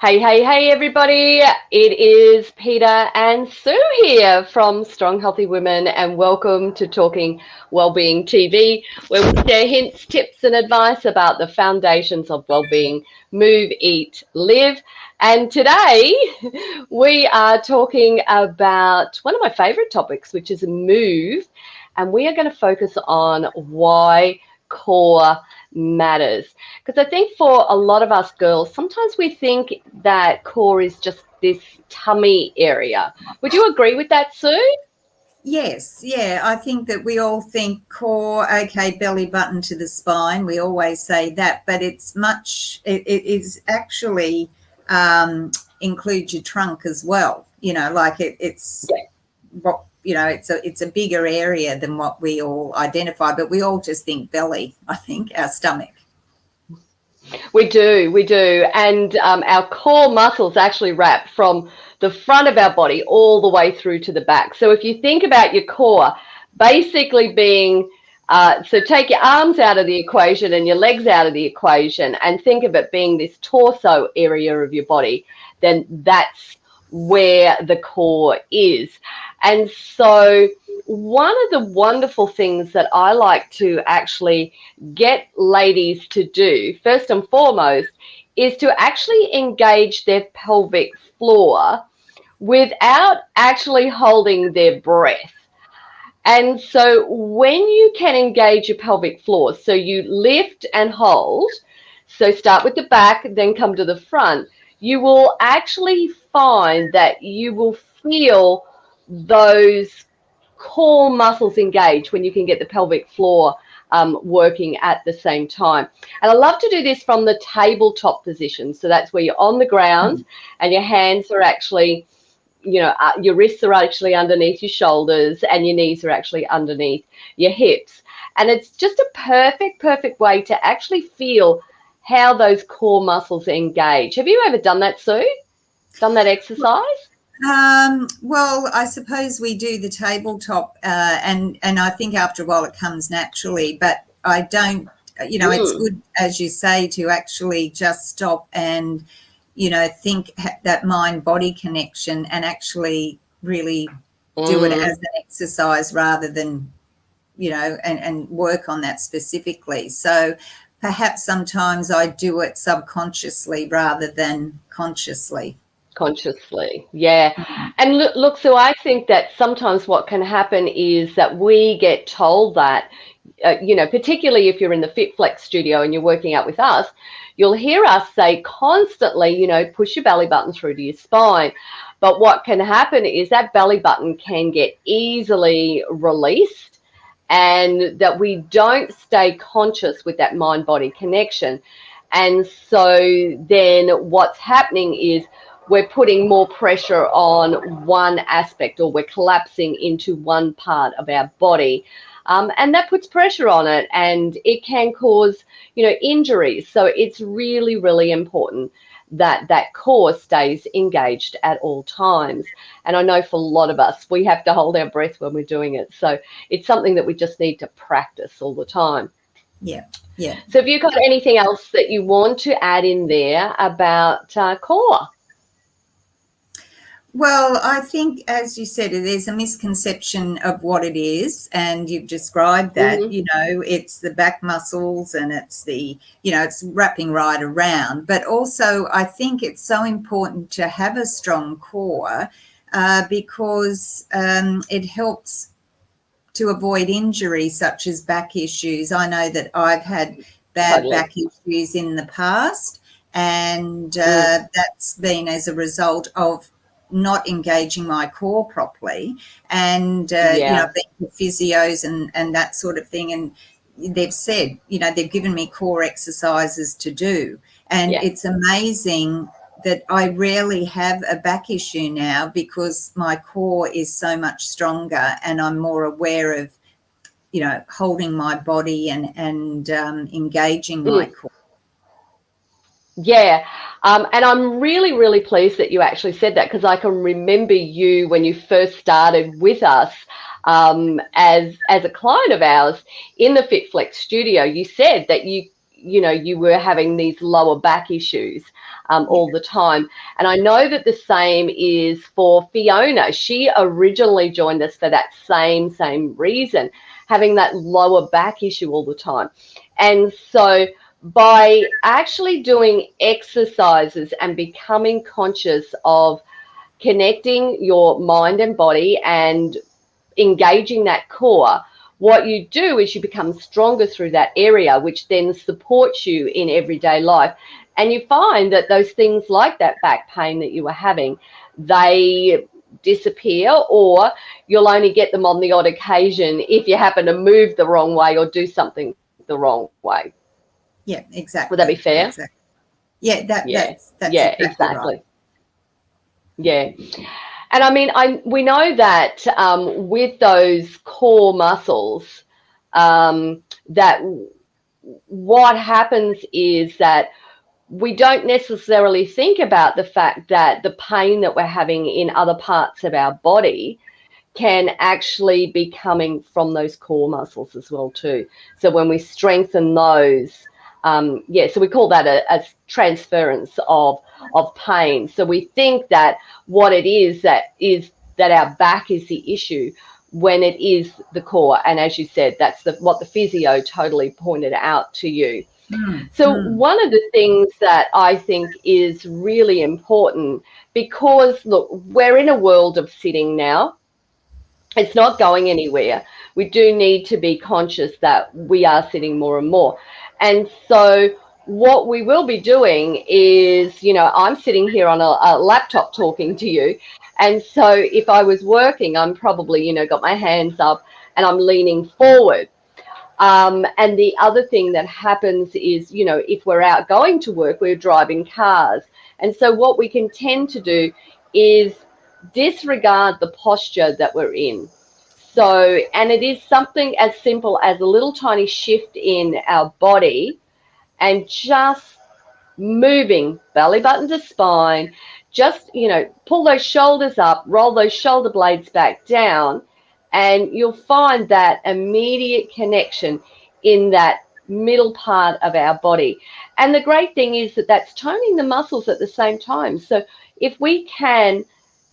Hey, hey, hey, everybody. It is Peter and Sue here from Strong Healthy Women, and welcome to Talking Wellbeing TV, where we share hints, tips, and advice about the foundations of wellbeing: move, eat, live. And today we are talking about one of my favorite topics, which is move, and we are going to focus on why core matters. Because I think for a lot of us girls, sometimes we think that core is just this tummy area. Would you agree with that, Sue? Yes, yeah. I think that we all think core, okay, belly button to the spine. We always say that, but it is actually includes your trunk as well. It's Yeah. what, it's a bigger area than what we all identify, but we all just think belly, I think, our stomach. We do. And our core muscles actually wrap from the front of our body all the way through to the back. So if you think about your core basically being, so take your arms out of the equation and your legs out of the equation and think of it being this torso area of your body, then that's where the core is. And so one of the wonderful things that I like to actually get ladies to do, first and foremost, is to actually engage their pelvic floor without actually holding their breath. And so when you can engage your pelvic floor, so you lift and hold, so start with the back, then come to the front, you will actually find that you will feel those core muscles engage when you can get the pelvic floor working at the same time. And I love to do this from the tabletop position. So that's where you're on the ground and your hands are actually, your wrists are actually underneath your shoulders and your knees are actually underneath your hips. And it's just a perfect way to actually feel how those core muscles engage. Have you ever done that, Sue? Done that exercise? Well, I suppose we do the tabletop, and I think after a while it comes naturally. But I don't, it's good, as you say, to actually just stop and, think that mind-body connection and actually really do it as an exercise rather than, and work on that specifically. So perhaps sometimes I do it subconsciously rather than consciously. Consciously, yeah. And look, so I think that sometimes what can happen is that we get told that, particularly if you're in the FitFlex studio and you're working out with us, you'll hear us say constantly, push your belly button through to your spine. But what can happen is that belly button can get easily released and that we don't stay conscious with that mind-body connection. And so then what's happening is we're putting more pressure on one aspect, or we're collapsing into one part of our body. And that puts pressure on it and it can cause, injuries. So it's really, really important that that core stays engaged at all times. And I know for a lot of us, we have to hold our breath when we're doing it. So it's something that we just need to practice all the time. Yeah, yeah. So have you got anything else that you want to add in there about core? Well, I think, as you said, there's a misconception of what it is, and you've described that. Mm-hmm. It's the back muscles and it's wrapping right around. But also, I think it's so important to have a strong core because it helps to avoid injury, such as back issues. I know that I've had bad back issues in the past, and that's been as a result of not engaging my core properly, and being physios and that sort of thing. And they've said, they've given me core exercises to do, and it's amazing that I rarely have a back issue now because my core is so much stronger and I'm more aware of, holding my body and engaging my core. Yeah. And I'm really, really pleased that you actually said that, because I can remember you when you first started with us as a client of ours in the FitFlex studio. You said that you were having these lower back issues all the time. And I know that the same is for Fiona. She originally joined us for that same reason, having that lower back issue all the time. And so by actually doing exercises and becoming conscious of connecting your mind and body and engaging that core, what you do is you become stronger through that area, which then supports you in everyday life. And you find that those things like that back pain that you were having, they disappear, or you'll only get them on the odd occasion if you happen to move the wrong way or do something the wrong way. Yeah, exactly. Would that be fair? Exactly. Yeah, that's exactly. Right. Yeah. And I mean, we know that with those core muscles, that what happens is that we don't necessarily think about the fact that the pain that we're having in other parts of our body can actually be coming from those core muscles as well too. So when we strengthen those, so we call that a transference of pain. So we think that what it is that our back is the issue, when it is the core. And as you said, that's what the physio totally pointed out to you. So one of the things that I think is really important, because look, we're in a world of sitting now. It's not going anywhere. We do need to be conscious that we are sitting more and more. And so what we will be doing is, I'm sitting here on a laptop talking to you. And so if I was working, I'm probably, got my hands up and I'm leaning forward. And the other thing that happens is, if we're out going to work, we're driving cars. And so what we can tend to do is disregard the posture that we're in. So, and it is something as simple as a little tiny shift in our body and just moving belly button to spine, just, pull those shoulders up, roll those shoulder blades back down, and you'll find that immediate connection in that middle part of our body. And the great thing is that that's toning the muscles at the same time. So if we can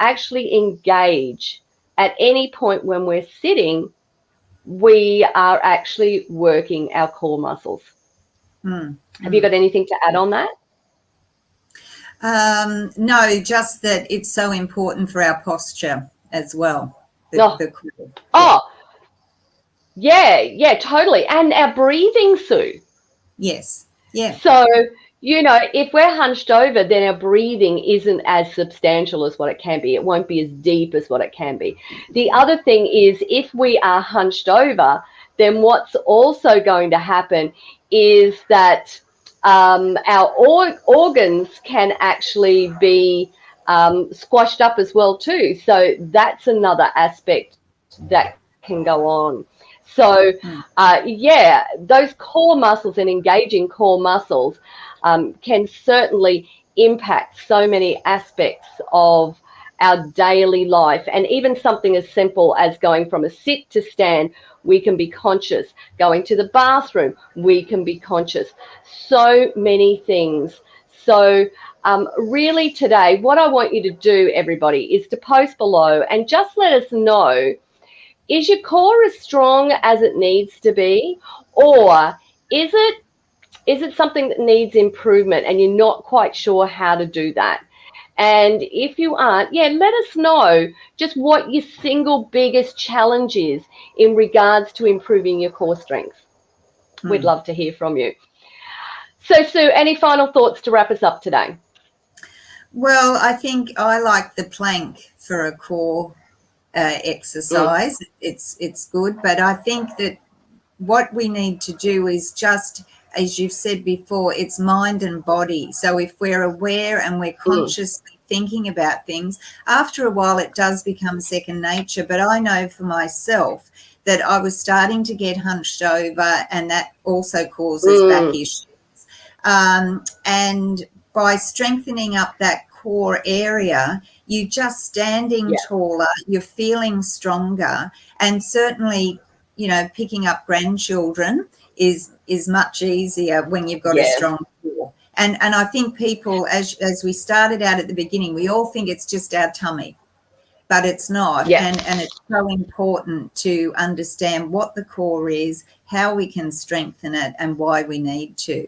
actually engage at any point when we're sitting, we are actually working our core muscles. Have you got anything to add on that? No, just that it's so important for our posture as well. Yeah, totally. And our breathing, Sue. Yes. Yeah. So, if we're hunched over, then our breathing isn't as substantial as what it can be. It won't be as deep as what it can be. The other thing is, if we are hunched over, then what's also going to happen is that our organs can actually be squashed up as well too. So that's another aspect that can go on. So those core muscles and engaging core muscles can certainly impact so many aspects of our daily life. And even something as simple as going from a sit to stand, we can be conscious. Going to the bathroom, we can be conscious. So many things. So really today, what I want you to do, everybody, is to post below and just let us know, is your core as strong as it needs to be? Or is it something that needs improvement and you're not quite sure how to do that? And if you aren't, let us know just what your single biggest challenge is in regards to improving your core strength. We'd love to hear from you. So, Sue, any final thoughts to wrap us up today? Well, I think I like the plank for a core exercise. It's good, but I think that what we need to do is just, as you've said before, it's mind and body. So if we're aware and we're consciously thinking about things, after a while it does become second nature. But I know for myself that I was starting to get hunched over, and that also causes back issues. And by strengthening up that core area, you're just standing taller, you're feeling stronger, and certainly, picking up grandchildren is is much easier when you've got a Yeah. strong core. And I think people, as we started out at the beginning, we all think it's just our tummy, but it's not. Yeah. And it's so important to understand what the core is, how we can strengthen it, and why we need to.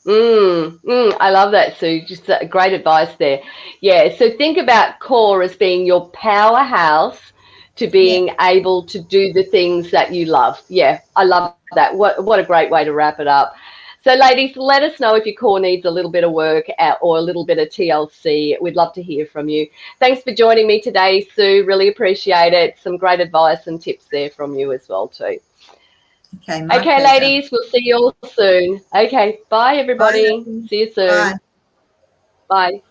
I love that, Sue. Just great advice there. Yeah, so think about core as being your powerhouse to Yeah. being able to do the things that you love. Yeah, I love that. What a great way to wrap it up. So, ladies, let us know if your core needs a little bit of work or a little bit of TLC. We'd love to hear from you. Thanks for joining me today, Sue. Really appreciate it. Some great advice and tips there from you as well, too. Okay, my Okay, pleasure. ladies, we'll see you all soon. Okay, bye, Bye. everybody. See you soon. Bye. Bye.